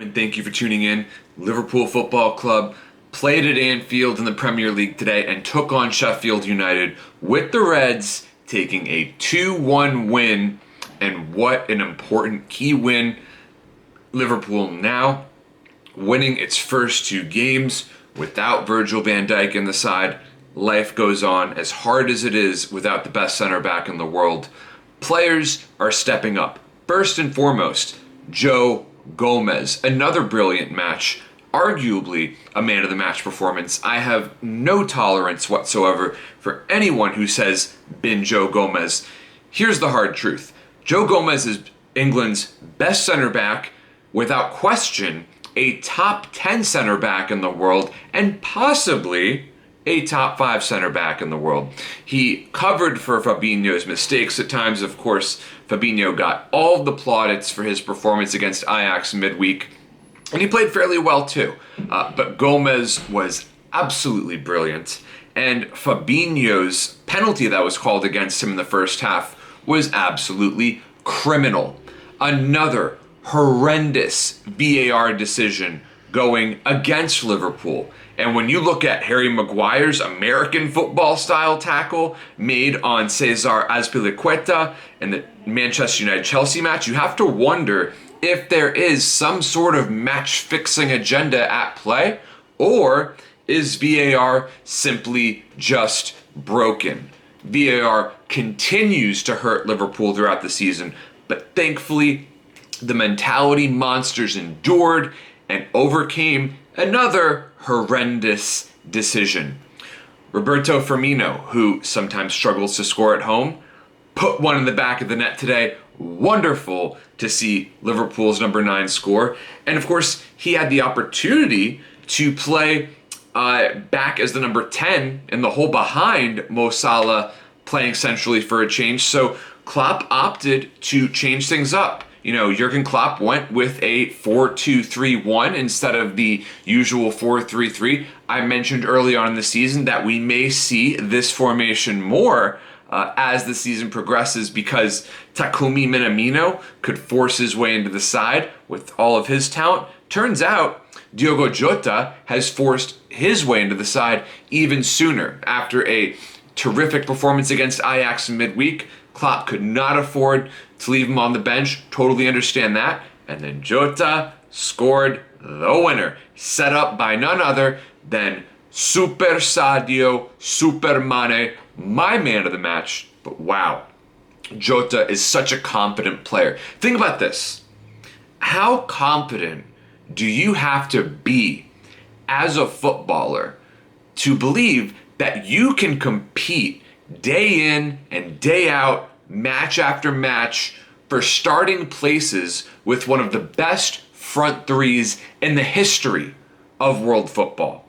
And thank you for tuning in. Liverpool Football Club played at Anfield in the Premier League today and took on Sheffield United, with the Reds taking a 2-1 win. And what an important key win. Liverpool now winning its first two games without Virgil van Dijk in the side. Life goes on, as hard as it is without the best center back in the world. Players are stepping up. First and foremost, Joe Gomez, another brilliant match, arguably a man of the match performance. I have no tolerance whatsoever for anyone who says bin Joe Gomez. Here's the hard truth. Joe Gomez is England's best center back, without question, a top 10 center back in the world, and possibly a top 5 center back in the world. He covered for Fabinho's mistakes at times. Of course, Fabinho got all the plaudits for his performance against Ajax midweek, and he played fairly well too. But Gomez was absolutely brilliant, and Fabinho's penalty that was called against him in the first half was absolutely criminal. Another horrendous VAR decision going against Liverpool. And when you look at Harry Maguire's American football style tackle made on Cesar Azpilicueta in the Manchester United-Chelsea match, you have to wonder if there is some sort of match-fixing agenda at play, or is VAR simply just broken? VAR continues to hurt Liverpool throughout the season, but thankfully the mentality monsters endured and overcame another horrendous decision. Roberto Firmino, who sometimes struggles to score at home, put one in the back of the net today. Wonderful to see Liverpool's number 9 score. And of course, he had the opportunity to play back as the number 10 in the hole behind Mo Salah, playing centrally for a change. So Klopp opted to change things up. You know, Jurgen Klopp went with a 4-2-3-1 instead of the usual 4-3-3. I mentioned early on in the season that we may see this formation more as the season progresses, because Takumi Minamino could force his way into the side with all of his talent. Turns out Diogo Jota has forced his way into the side even sooner. After a terrific performance against Ajax in midweek, Klopp could not afford to leave him on the bench. Totally understand that. And then Jota scored the winner, set up by none other than Super Sadio Super Mane, my man of the match. But wow, Jota is such a competent player. Think about this. How competent do you have to be as a footballer to believe that you can compete day in and day out, match after match, for starting places with one of the best front threes in the history of world football?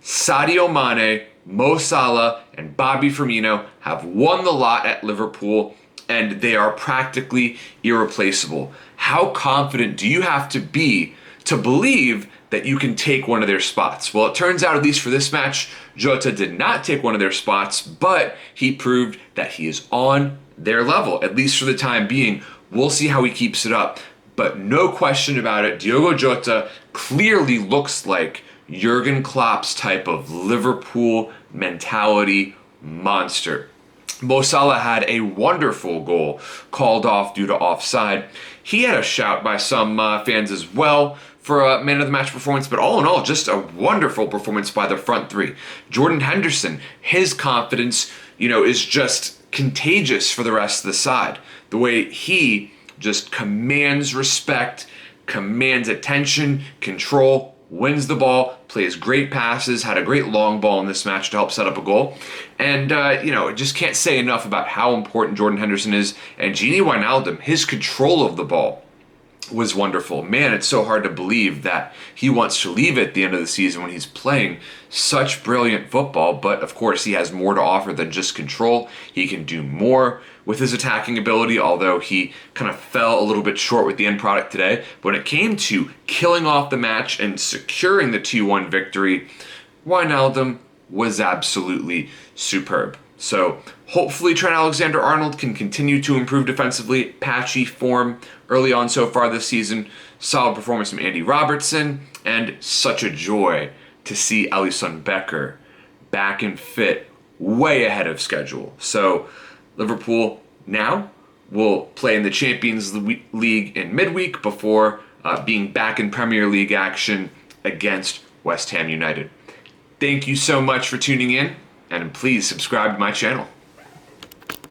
Sadio Mane, Mo Salah, and Bobby Firmino have won the lot at Liverpool, and they are practically irreplaceable. How confident do you have to be to believe that you can take one of their spots? Well, it turns out, at least for this match, Jota did not take one of their spots, but he proved that he is on their level, at least for the time being. We'll see how he keeps it up, but no question about it, Diogo Jota clearly looks like Jurgen Klopp's type of Liverpool mentality monster. Mo Salah had a wonderful goal called off due to offside. He had a shout by some fans as well for a man of the match performance, but all in all, just a wonderful performance by the front three. Jordan Henderson, his confidence, is just contagious for the rest of the side. The way he just commands respect, commands attention, control, wins the ball, plays great passes, had a great long ball in this match to help set up a goal. And, just can't say enough about how important Jordan Henderson is. And Gini Wijnaldum, his control of the ball was wonderful. Man, it's so hard to believe that he wants to leave at the end of the season when he's playing such brilliant football. But of course, he has more to offer than just control. He can do more with his attacking ability, although he kind of fell a little bit short with the end product today. But when it came to killing off the match and securing the 2-1 victory, Wijnaldum was absolutely superb. So hopefully Trent Alexander-Arnold can continue to improve defensively. Patchy form early on so far this season. solid performance from Andy Robertson, and such a joy to see Alisson Becker back and fit way ahead of schedule. So Liverpool now will play in the Champions League in midweek before being back in Premier League action against West Ham United. Thank you so much for tuning in, and please subscribe to my channel.